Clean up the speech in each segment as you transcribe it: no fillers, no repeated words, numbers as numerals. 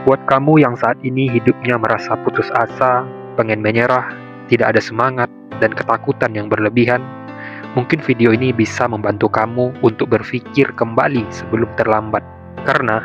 Buat kamu yang saat ini hidupnya merasa putus asa, pengen menyerah, tidak ada semangat, dan ketakutan yang berlebihan, mungkin video ini bisa membantu kamu untuk berpikir kembali sebelum terlambat. Karena,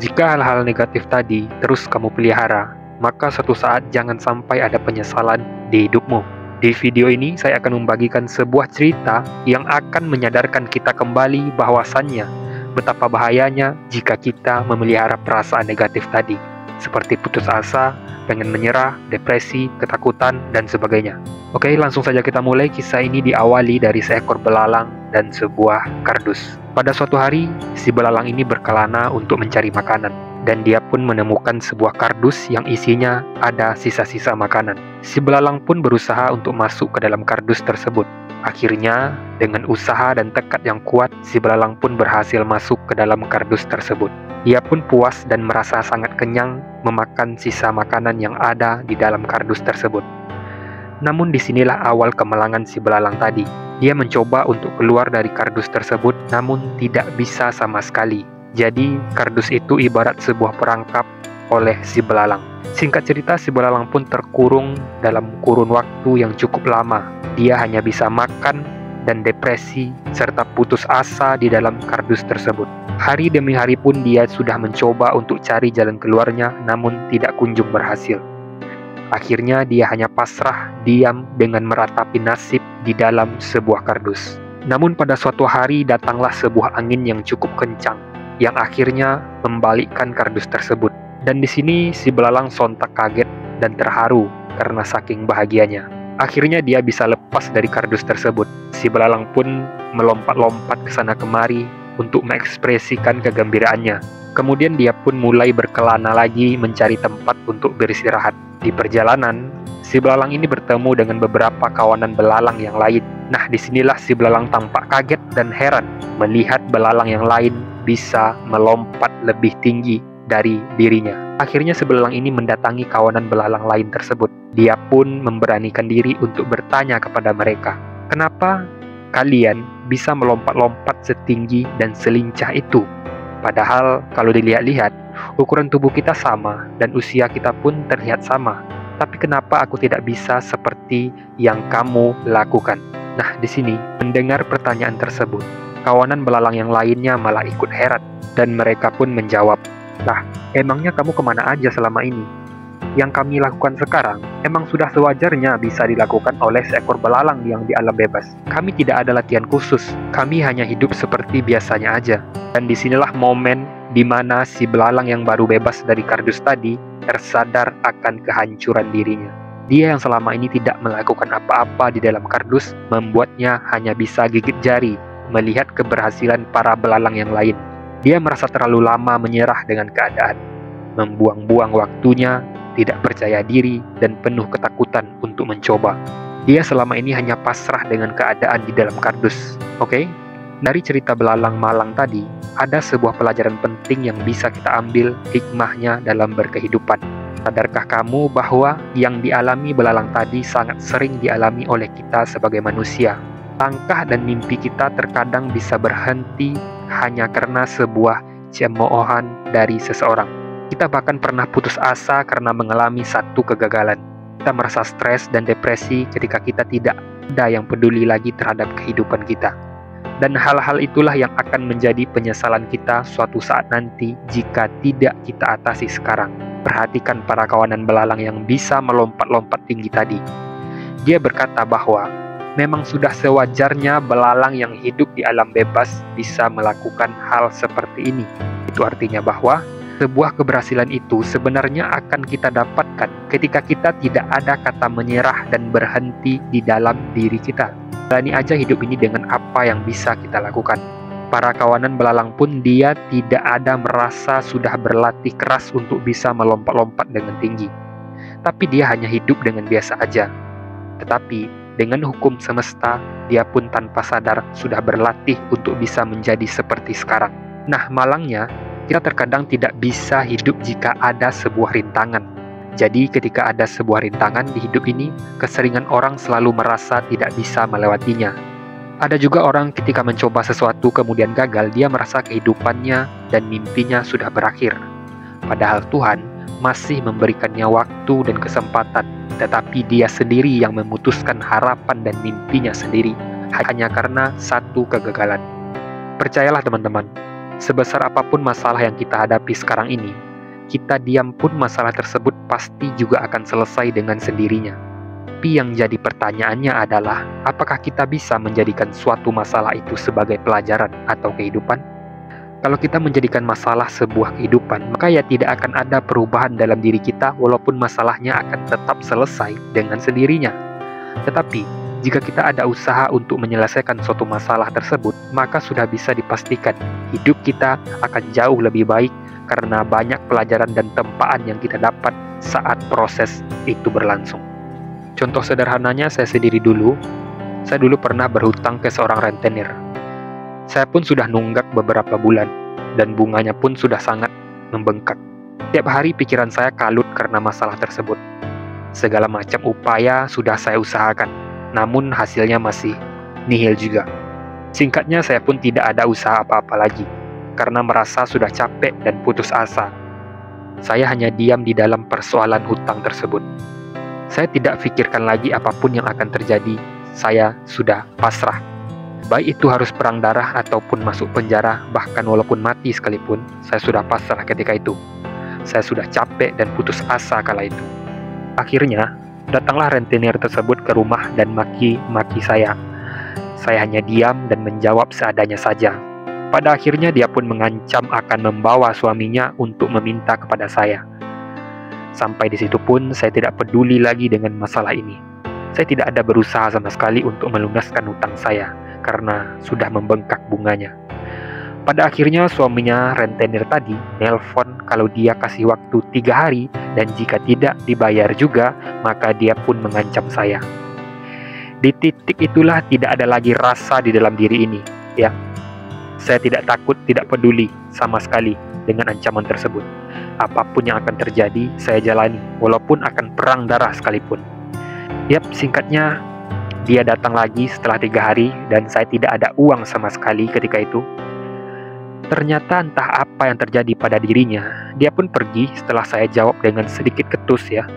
jika hal-hal negatif tadi terus kamu pelihara, maka suatu saat jangan sampai ada penyesalan di hidupmu. Di video ini, saya akan membagikan sebuah cerita yang akan menyadarkan kita kembali bahwasannya betapa bahayanya jika kita memelihara perasaan negatif tadi, seperti putus asa, pengen menyerah, depresi, ketakutan, dan sebagainya. Oke, langsung saja kita mulai. Kisah ini diawali dari seekor belalang dan sebuah kardus. Pada suatu hari, si belalang ini berkelana untuk mencari makanan, dan dia pun menemukan sebuah kardus yang isinya ada sisa-sisa makanan. Si belalang pun berusaha untuk masuk ke dalam kardus tersebut. Akhirnya, dengan usaha dan tekad yang kuat, si belalang pun berhasil masuk ke dalam kardus tersebut. Dia pun puas dan merasa sangat kenyang memakan sisa makanan yang ada di dalam kardus tersebut. Namun disinilah awal kemelangan si belalang tadi. Dia mencoba untuk keluar dari kardus tersebut, namun tidak bisa sama sekali. Jadi, kardus itu ibarat sebuah perangkap oleh si belalang. Singkat cerita, si belalang pun terkurung dalam kurun waktu yang cukup lama. Dia hanya bisa makan dan depresi serta putus asa di dalam kardus tersebut. Hari demi hari pun dia sudah mencoba untuk cari jalan keluarnya, namun tidak kunjung berhasil. Akhirnya dia hanya pasrah, diam dengan meratapi nasib di dalam sebuah kardus. Namun pada suatu hari datanglah sebuah angin yang cukup kencang, yang akhirnya membalikkan kardus tersebut. Dan di sini si belalang sontak kaget dan terharu karena saking bahagianya. Akhirnya dia bisa lepas dari kardus tersebut. Si belalang pun melompat-lompat ke sana kemari untuk mengekspresikan kegembiraannya. Kemudian dia pun mulai berkelana lagi mencari tempat untuk beristirahat. Di perjalanan, si belalang ini bertemu dengan beberapa kawanan belalang yang lain. Nah, disinilah si belalang tampak kaget dan heran melihat belalang yang lain bisa melompat lebih tinggi dari dirinya. Akhirnya si belalang ini mendatangi kawanan belalang lain tersebut. Dia pun memberanikan diri untuk bertanya kepada mereka, "Kenapa kalian bisa melompat-lompat setinggi dan selincah itu? Padahal kalau dilihat-lihat, ukuran tubuh kita sama dan usia kita pun terlihat sama. Tapi kenapa aku tidak bisa seperti yang kamu lakukan?" Nah, di sini mendengar pertanyaan tersebut, kawanan belalang yang lainnya malah ikut heran dan mereka pun menjawab, "Lah, emangnya kamu kemana aja selama ini? Yang kami lakukan sekarang emang sudah sewajarnya bisa dilakukan oleh seekor belalang yang di alam bebas. Kami tidak ada latihan khusus, kami hanya hidup seperti biasanya aja." Dan disinilah momen di mana si belalang yang baru bebas dari kardus tadi tersadar akan kehancuran dirinya. Dia yang selama ini tidak melakukan apa-apa di dalam kardus membuatnya hanya bisa gigit jari melihat keberhasilan para belalang yang lain. Dia merasa terlalu lama menyerah dengan keadaan, membuang-buang waktunya, tidak percaya diri, dan penuh ketakutan untuk mencoba. Dia selama ini hanya pasrah dengan keadaan di dalam kardus. Oke? Dari cerita belalang malang tadi, ada sebuah pelajaran penting yang bisa kita ambil hikmahnya dalam berkehidupan. Sadarkah kamu bahwa yang dialami belalang tadi sangat sering dialami oleh kita sebagai manusia? Langkah dan mimpi kita terkadang bisa berhenti hanya karena sebuah cemoohan dari seseorang. Kita bahkan pernah putus asa karena mengalami satu kegagalan. Kita merasa stres dan depresi ketika kita tidak ada yang peduli lagi terhadap kehidupan kita. Dan hal-hal itulah yang akan menjadi penyesalan kita suatu saat nanti jika tidak kita atasi sekarang. Perhatikan para kawanan belalang yang bisa melompat-lompat tinggi tadi. Dia berkata bahwa memang sudah sewajarnya belalang yang hidup di alam bebas bisa melakukan hal seperti ini. Itu artinya bahwa sebuah keberhasilan itu sebenarnya akan kita dapatkan ketika kita tidak ada kata menyerah dan berhenti di dalam diri kita. Jalani aja hidup ini dengan apa yang bisa kita lakukan. Para kawanan belalang pun dia tidak ada merasa sudah berlatih keras untuk bisa melompat-lompat dengan tinggi. Tapi dia hanya hidup dengan biasa aja. Tetapi dengan hukum semesta, dia pun tanpa sadar sudah berlatih untuk bisa menjadi seperti sekarang. Nah, malangnya, kita terkadang tidak bisa hidup jika ada sebuah rintangan. Jadi ketika ada sebuah rintangan di hidup ini, keseringan orang selalu merasa tidak bisa melewatinya. Ada juga orang ketika mencoba sesuatu kemudian gagal, dia merasa kehidupannya dan mimpinya sudah berakhir. Padahal Tuhan masih memberikannya waktu dan kesempatan, tetapi dia sendiri yang memutuskan harapan dan mimpinya sendiri, hanya karena satu kegagalan. Percayalah teman-teman, sebesar apapun masalah yang kita hadapi sekarang ini, kita diam pun masalah tersebut pasti juga akan selesai dengan sendirinya. Tapi yang jadi pertanyaannya adalah, apakah kita bisa menjadikan suatu masalah itu sebagai pelajaran atau kehidupan? Kalau kita menjadikan masalah sebuah kehidupan, maka ya tidak akan ada perubahan dalam diri kita walaupun masalahnya akan tetap selesai dengan sendirinya. Tetapi, jika kita ada usaha untuk menyelesaikan suatu masalah tersebut, maka sudah bisa dipastikan hidup kita akan jauh lebih baik karena banyak pelajaran dan tempaan yang kita dapat saat proses itu berlangsung. Contoh sederhananya saya sendiri dulu. Saya dulu pernah berhutang ke seorang rentenir. Saya pun sudah nunggak beberapa bulan, dan bunganya pun sudah sangat membengkak. Tiap hari pikiran saya kalut karena masalah tersebut. Segala macam upaya sudah saya usahakan, namun hasilnya masih nihil juga. Singkatnya, saya pun tidak ada usaha apa-apa lagi, karena merasa sudah capek dan putus asa. Saya hanya diam di dalam persoalan hutang tersebut. Saya tidak pikirkan lagi apapun yang akan terjadi. Saya sudah pasrah. Baik itu harus perang darah ataupun masuk penjara, bahkan walaupun mati sekalipun, saya sudah pasrah ketika itu. Saya sudah capek dan putus asa kala itu. Akhirnya, datanglah rentenir tersebut ke rumah dan maki-maki saya. Saya hanya diam dan menjawab seadanya saja. Pada akhirnya dia pun mengancam akan membawa suaminya untuk meminta kepada saya. Sampai di situ pun saya tidak peduli lagi dengan masalah ini. Saya tidak ada berusaha sama sekali untuk melunaskan hutang saya karena sudah membengkak bunganya. Pada akhirnya suaminya rentenir tadi nelpon kalau dia kasih waktu 3 hari dan jika tidak dibayar juga, maka dia pun mengancam saya. Di titik itulah tidak ada lagi rasa di dalam diri ini, ya. Saya tidak takut, tidak peduli sama sekali dengan ancaman tersebut. Apapun yang akan terjadi, saya jalani, walaupun akan perang darah sekalipun. Yap, singkatnya, dia datang lagi setelah 3 hari, dan saya tidak ada uang sama sekali ketika itu. Ternyata entah apa yang terjadi pada dirinya, dia pun pergi setelah saya jawab dengan sedikit ketus ya.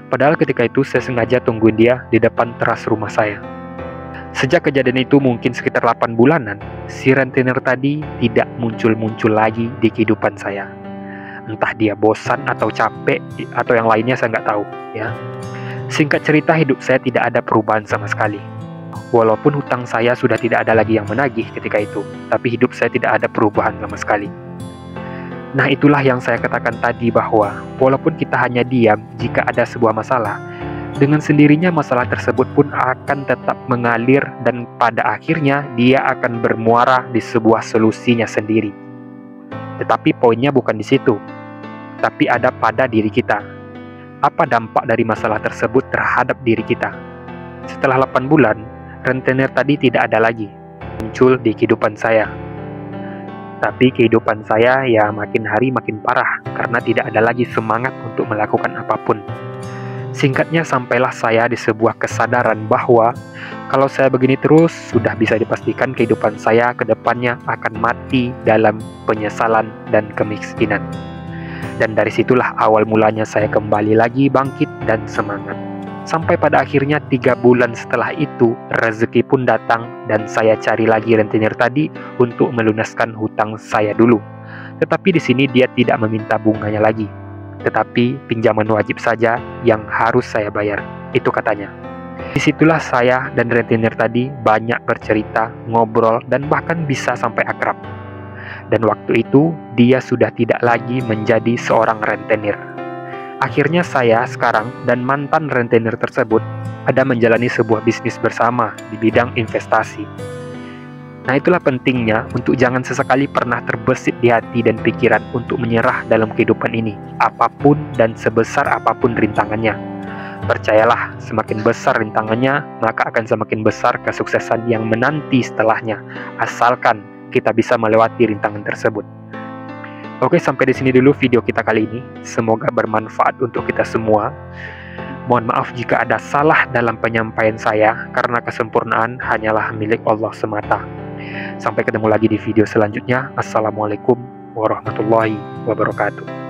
Padahal ketika itu saya sengaja tungguin dia di depan teras rumah saya. Sejak kejadian itu mungkin sekitar 8 bulanan, si rentenir tadi tidak muncul-muncul lagi di kehidupan saya. Entah dia bosan atau capek atau yang lainnya saya nggak tahu ya. Singkat cerita, hidup saya tidak ada perubahan sama sekali. Walaupun hutang saya sudah tidak ada lagi yang menagih ketika itu, tapi hidup saya tidak ada perubahan sama sekali. Nah, itulah yang saya katakan tadi bahwa walaupun kita hanya diam jika ada sebuah masalah, dengan sendirinya masalah tersebut pun akan tetap mengalir dan pada akhirnya dia akan bermuara di sebuah solusinya sendiri. Tetapi poinnya bukan di situ, tapi ada pada diri kita. Apa dampak dari masalah tersebut terhadap diri kita? Setelah 8 bulan, rentenir tadi tidak ada lagi muncul di kehidupan saya. Tapi kehidupan saya ya makin hari makin parah karena tidak ada lagi semangat untuk melakukan apapun. Singkatnya, sampailah saya di sebuah kesadaran bahwa kalau saya begini terus, sudah bisa dipastikan kehidupan saya ke depannya akan mati dalam penyesalan dan kemiskinan. Dan dari situlah awal mulanya saya kembali lagi bangkit dan semangat. Sampai pada akhirnya 3 bulan setelah itu, rezeki pun datang dan saya cari lagi rentenir tadi untuk melunaskan hutang saya dulu. Tetapi di sini dia tidak meminta bunganya lagi, tetapi pinjaman wajib saja yang harus saya bayar, itu katanya. Disitulah saya dan rentenir tadi banyak bercerita, ngobrol, dan bahkan bisa sampai akrab. Dan waktu itu, dia sudah tidak lagi menjadi seorang rentenir. Akhirnya saya sekarang dan mantan rentenir tersebut ada menjalani sebuah bisnis bersama di bidang investasi. Nah, itulah pentingnya untuk jangan sesekali pernah terbesit di hati dan pikiran untuk menyerah dalam kehidupan ini, apapun dan sebesar apapun rintangannya. Percayalah, semakin besar rintangannya, maka akan semakin besar kesuksesan yang menanti setelahnya, asalkan kita bisa melewati rintangan tersebut. Oke, sampai di sini dulu video kita kali ini. Semoga bermanfaat untuk kita semua. Mohon maaf jika ada salah dalam penyampaian saya, karena kesempurnaan hanyalah milik Allah semata. Sampai ketemu lagi di video selanjutnya. Assalamualaikum warahmatullahi wabarakatuh.